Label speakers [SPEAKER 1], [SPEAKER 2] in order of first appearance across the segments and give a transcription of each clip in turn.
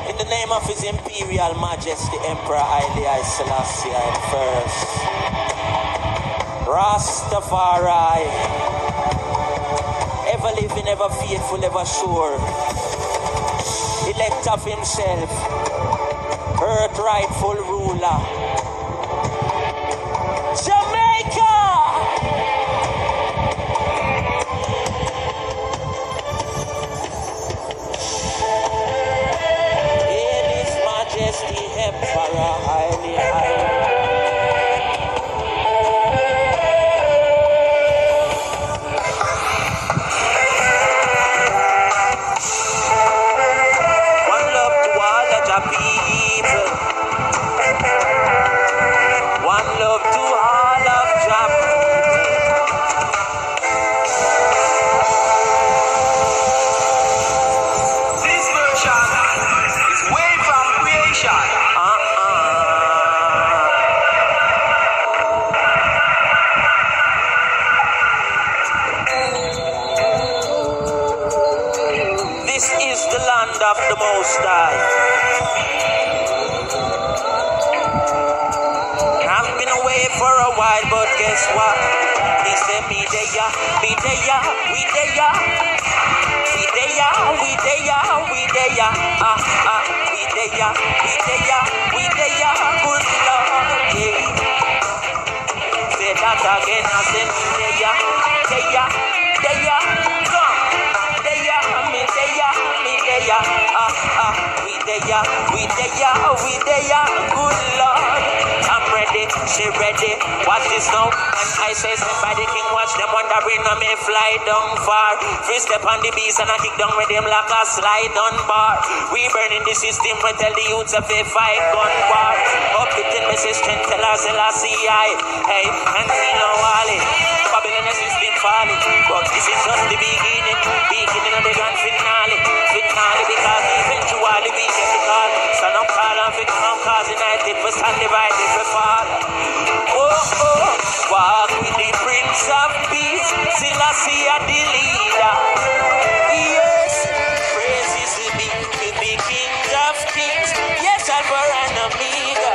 [SPEAKER 1] In the name of His Imperial Majesty Emperor Haile Selassie I, Rastafari, ever living, ever faithful, ever sure, elect of Himself, earth rightful ruler, Jamaica. In His Majesty Emperor Haile of the Most High. I've been away for a while, but guess what? He said me there, me there, we there, we there, we there, we there, we there, we there, we there, good Lord, yeah. Say that again, I said me there, there, come, there, me there, me there, we there, good Lord. I'm ready, she ready. Watch this now. And I say, somebody king, watch them wondering when me fly down far. Free step on the beast and I kick down with them like a slide on bar. We burning the system, we tell the youths of a fight gun war. Up it in my system, tell us Selassie I. Hey, and see no wally. Babylon the system falling. But this is just the beginning. Beginning of the grand finale. Finale because eventually we get the call. Stand up tall and fit from cause united. We stand divided, we fall. Oh, walk with the Prince of Peace. Selassie are the leader. Yes, praises to be King of Kings. Yes, Alpha and Omega.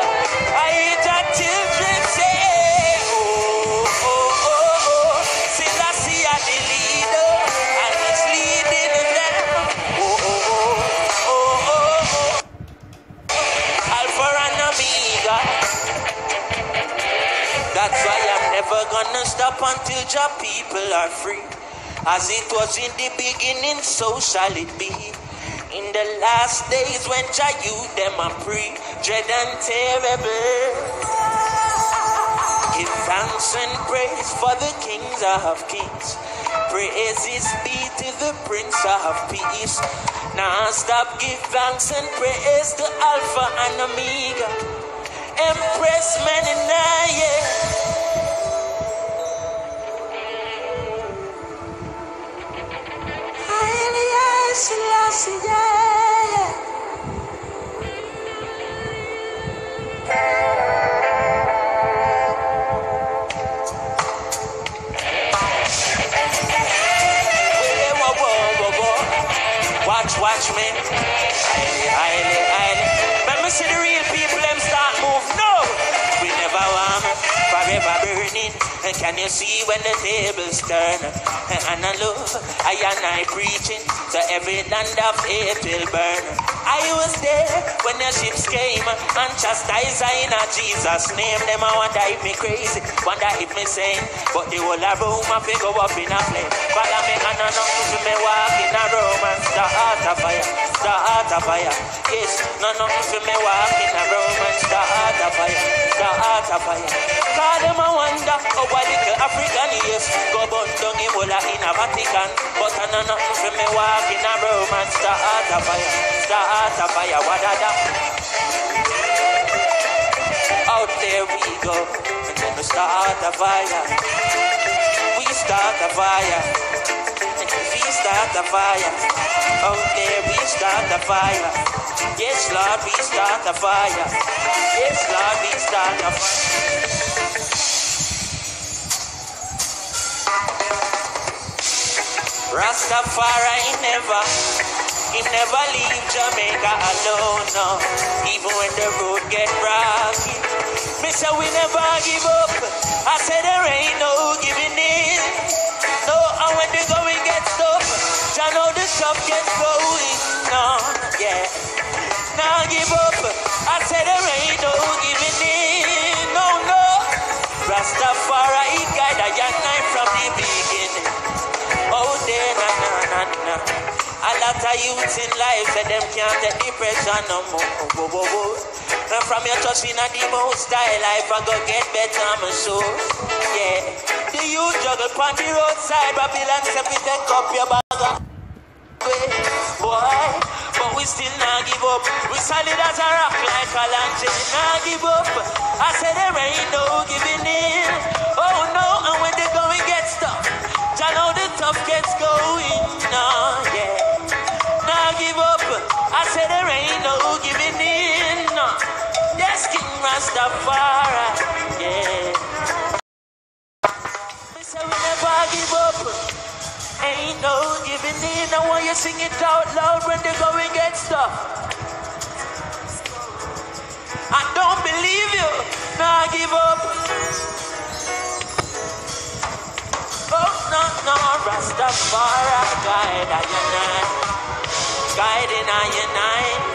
[SPEAKER 1] I hear that children say, oh, Selassie are the leader, and he's leading them. Oh, Alpha and Omega. That's why I'm never gonna stop until your people are free. As it was in the beginning, so shall it be. In the last days when Jah youth them are free, dread and terrible. Give thanks and praise for the kings of kings. Praises be to the Prince of Peace. Now stop, give thanks and praise to Alpha and Omega. Empress Meninaye. Haile Selassie, yeah. Watch me. Haile. Let me see the real people, them start move. No, we never warm, forever burning. And can you see when the tables turn? And I love, I preaching to every land of hate will burn. I was there when the ships came and chastised in a Jesus' name. Them I wonder if me crazy, wonder if me sane. But the whole of room I go up in a flame. Follow me and I know if me walk in a room and start a fire. Start a fire. Yes, no if me walk in a room and start a fire. Start a fire. Call them I wonder how a little African yes go burn down in Mola in a Vatican. But I know if me walk in a room and start a fire. Start a fire, wadada. Out there we go, and then we start a fire. We start a fire, and we start a fire. Out there we start a fire. Yes, Lord, we start a fire. Yes, Lord, we start a fire. Rastafari he never leave Jamaica alone, no. Even when the road get rocky, me say we never give up. I say there ain't no giving in. No, and when the going gets tough, I know the stuff gets going, no, yeah. Now give up. I say there ain't no giving in, no, no. Rastafari guide a young night from the beginning. Oh, there, na. A lot of youths in life say them can't take depression no more. And from your touch in the most style life, I go get better, I'm sure. Yeah. The youth juggle on the roadside, Babylon say we take up your bag of boy. But we still not give up. We solid as a rock like a lunch, not give up. I say there ain't no giving in. Oh no, and when the going gets tough, I know the tough gets going. No, yeah. Now give up. I say there ain't no giving in. No. Yes, King Rastafari. Yeah. We say we never give up. Ain't no giving in. I want you sing it out loud when the going gets tough. I don't believe you. Now give up. Oh no, Rastafari guide I unite. Guiding I unite.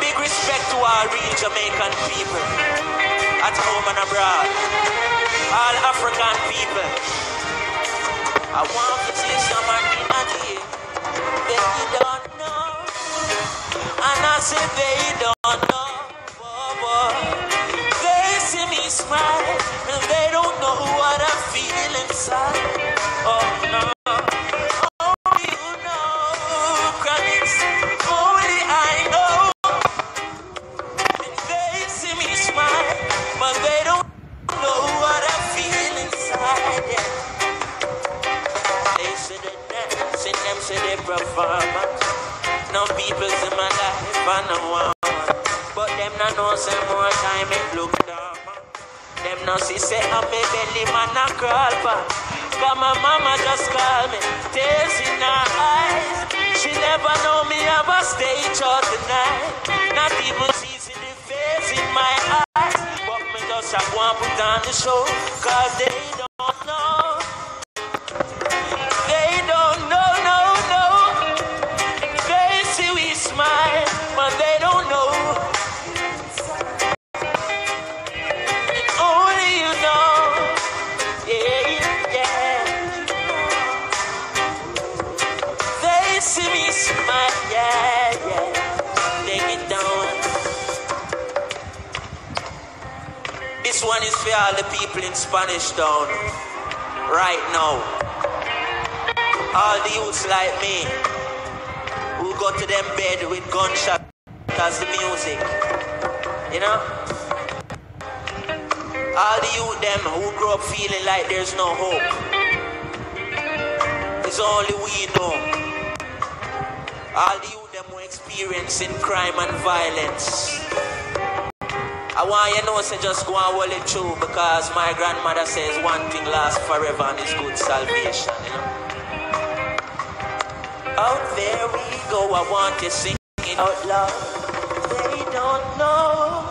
[SPEAKER 1] Big respect to our real Jamaican people, at home and abroad. All African people. I want to see someone in a day. They don't know. And I say they don't know. They see me smile and they don't know what I feel inside. Oh no. Only you know, Chronixx. Only I know. And they see me smile, but they don't know what I feel inside. Yeah. They say they dance and them say they performance. No people in my life I know one. But them no know say more time it look down. Them no see say I'm a belly man a crawl back. Cause my mama just call me, tears in her eyes. She never know me have a stage show tonight. Not even see the face in my eyes. But me just a go and put on the show. Cause they don't know. They don't know, no. They see we smile, but they don't know. Only you know. Yeah. They see me smile, yeah. Take it down. This one is for all the people in Spanish Town. Right now. All the youths like me who go to them bed with gunshot as the music. You know? All the youth them who grow up feeling like there's no hope. It's only we know. All the youth them who experiencing crime and violence. I want you to know, say just go and hold it true, because my grandmother says one thing lasts forever and is good salvation, you know. Out there we go, I want you singing out loud. They don't know.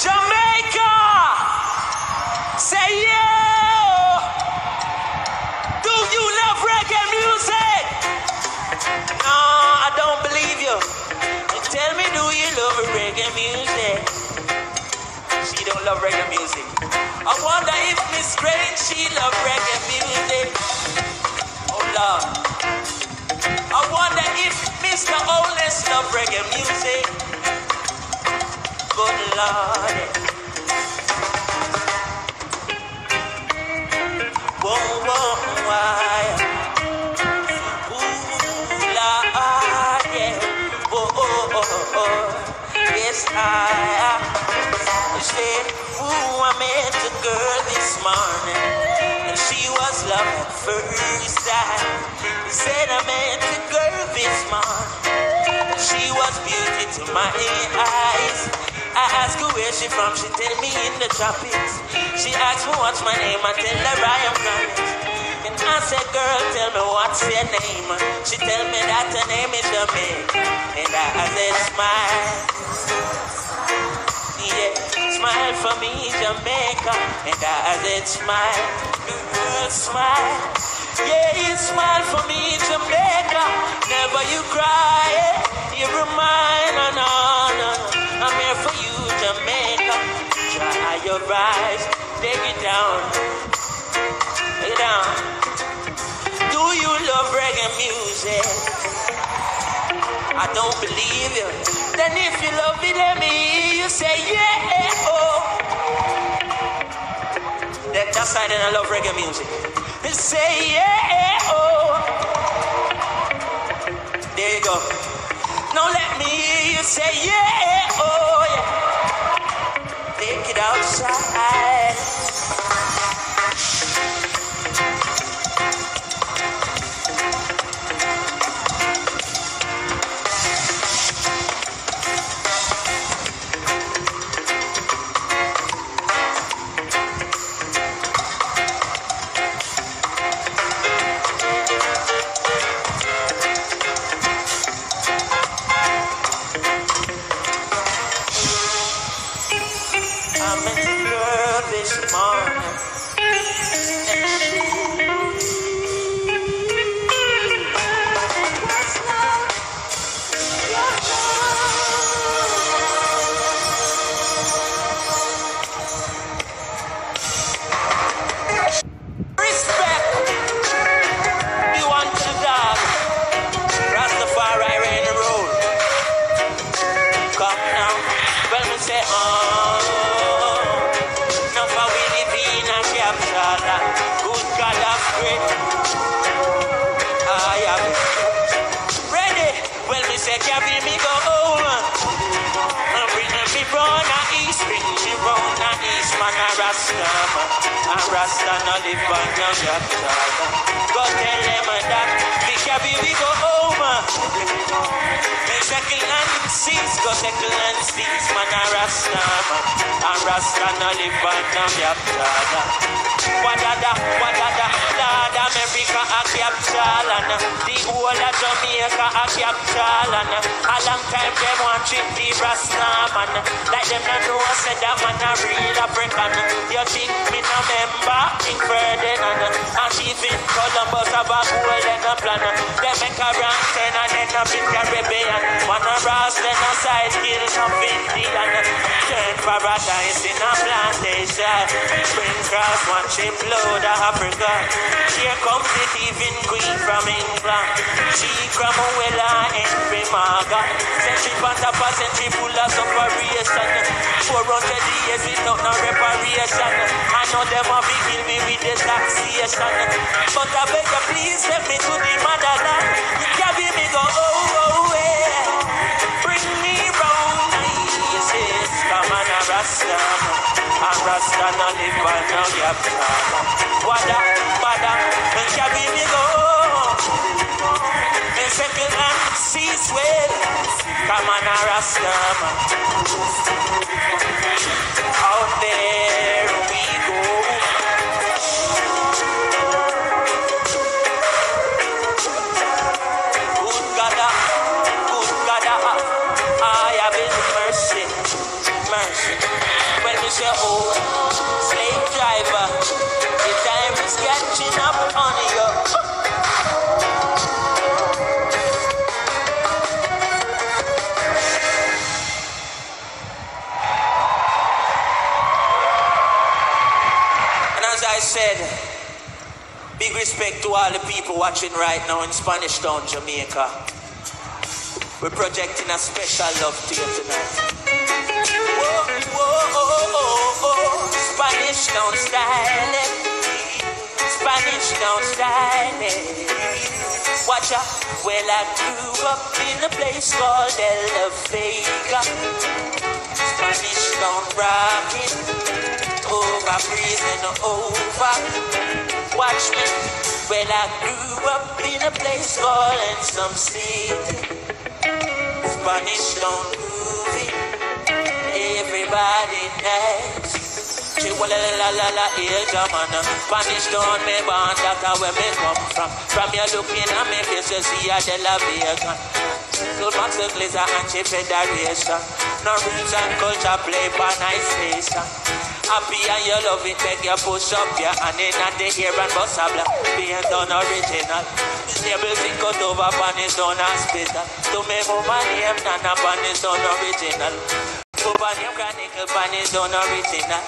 [SPEAKER 1] Jamaica! Say yeah! Do you love reggae music? No, I don't believe you. Tell me, do you love reggae music? She don't love reggae music. I wonder if Miss Strange, she love reggae music. Oh Lord. I wonder if Mr. Oldest love reggae music. Good Lord. love at first sight. He said I met a girl this morning. She was beauty to my eyes. I asked her where she from, she tell me in the tropics. She asked me what's my name, I tell her I am Chronixx. And I said, girl, tell me what's your name. She tell me that her name is Jamaica. And I said, smile. Yeah, smile for me, Jamaica. And I said, smile, girl, smile. Yeah, you smile for me, Jamaica. Never you cry, you remind, no. I'm here for you, Jamaica. Dry your eyes, take it down, take it down. Do you love reggae music? I don't believe you. Then if you love it, let me hear you say yeah, oh. That's why then I love reggae music. You say yeah, oh. There you go. Now let me hear you say yeah, oh yeah. Take it outside. I met a girl this morning. Respect. You want the dog. Rastafari in the road. Come now. Well, me say, good God of great. I am ready. Well, me say, carry me go home. And bring me round the east. Bring me round the east. Man, a Rasta, man. A Rasta no live on your capital. Go tell them that. Me carry me go home. Me second and six. Go second and six. Man, a Rasta, man. A Rasta no live on your capital. Wadada, Lord America a capital and the whole of Jamaica a capital and a long time them want treat the Rastaman like them not know said that man a real African. You think me no member in Ferdinand and even Columbus have a goal and a plan. They make a rank 10 and end up in Caribbean. Man a Rast then a side kill some Indian. Turn paradise in a plantation. Spring cross one ship load of Africa. Here comes the thieving queen from England. She Cromwell and Remaga. Century on top of century full of separation. 400 years without no reparation. I know them want to kill me with the taxation. But I beg you please let me to the motherland. You carry me go yeah. Bring me round easy. Come on a Rasta. A Rasta no live on no capital. Wada, and carry me go. Me second and cease well. Come on a Rasta man. Out there we go. Good God, I have His mercy. When we say, oh, slave driver, the time is catching up on you. And as I said, big respect to all the people watching right now in Spanish Town, Jamaica. We're projecting a special love to you tonight. Whoa, Spanish Town style, Spanish Town style. Watch out, well I grew up in a place called La Vega. Spanish Town rocking, over breezing over. watch me. Well, I grew up in a place called some city. Spanish Town movie. Everybody nice. Walla la la la, here German. Spanish Town me born, that's where me come from. From you looking at me face, you see a television. So Max the Glazer and Chief Federation. No rules and culture play by nice station. Happy and you love it, make you push up your hand in and the air and bust a black. Being done original. Stable thing cut over Spanish Town hospital. To me move my name, Nana Spanish Town original. Over name Chronixx, Spanish Town original.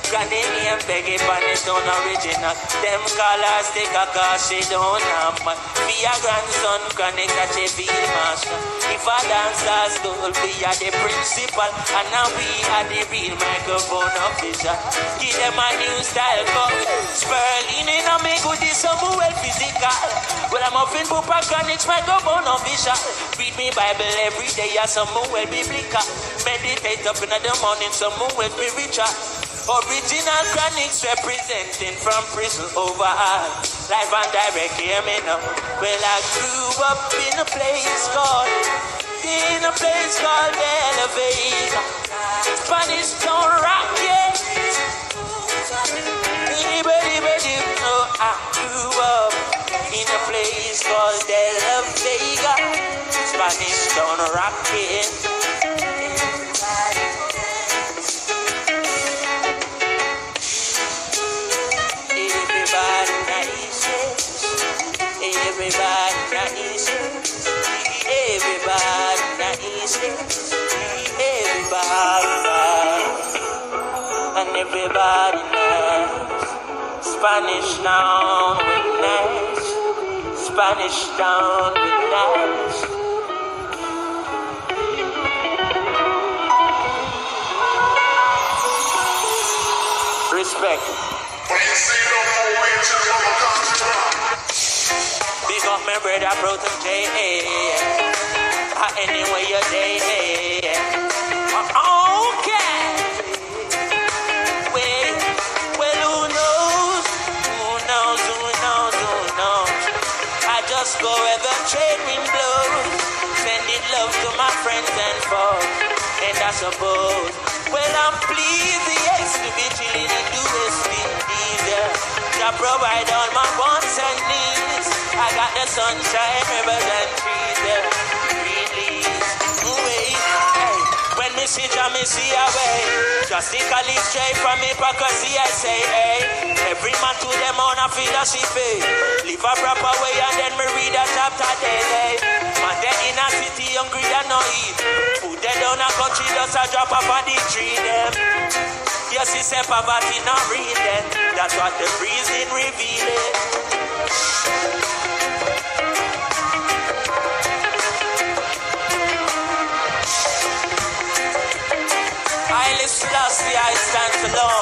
[SPEAKER 1] Granny name Peggy, Spanish Town original. Them callers take a car, she don't have man. Be a grandson, Chronixx a field master. If a dancer school, we are the principal. And now we are the real microphone official. Give them a new style cut. Sperling in a me good is some well physical. Well, I'm up in Pupa Chronixx microphone official. Read me Bible every day, yeah, some well biblical. Meditate up in the morning, some well spiritual. Original Chronixx representing from prison overall. Live and direct, hear me now. Well, I grew up in a place called Jamaica. Spanish Town rock, yeah. I grew up in a place called Jamaica. Spanish Town rock, yeah. Everybody nice. Spanish Town with nice. Spanish Town with nice. Respect. Big up my brother, Proton J. Anyway you day. Okay. Just go where the trade wind blows. Sending love to my friends and foes. And I suppose, well, I'm pleased the ex to be chilling in the West Indies. To provide all my wants and needs. I got the sunshine, rivers and trees. Release, wait, hey. When me see Jah, me see a way. Just think I live straight from hypocrisy, I say, hey. Every man to them own a philosophy. Live a proper way and then me read a chapter daily. Man, they in a city hungry and no eat. Food they down a country just a drop up on the tree them. Yes, it's a poverty not real then. That's what the reason revealing. I stand alone.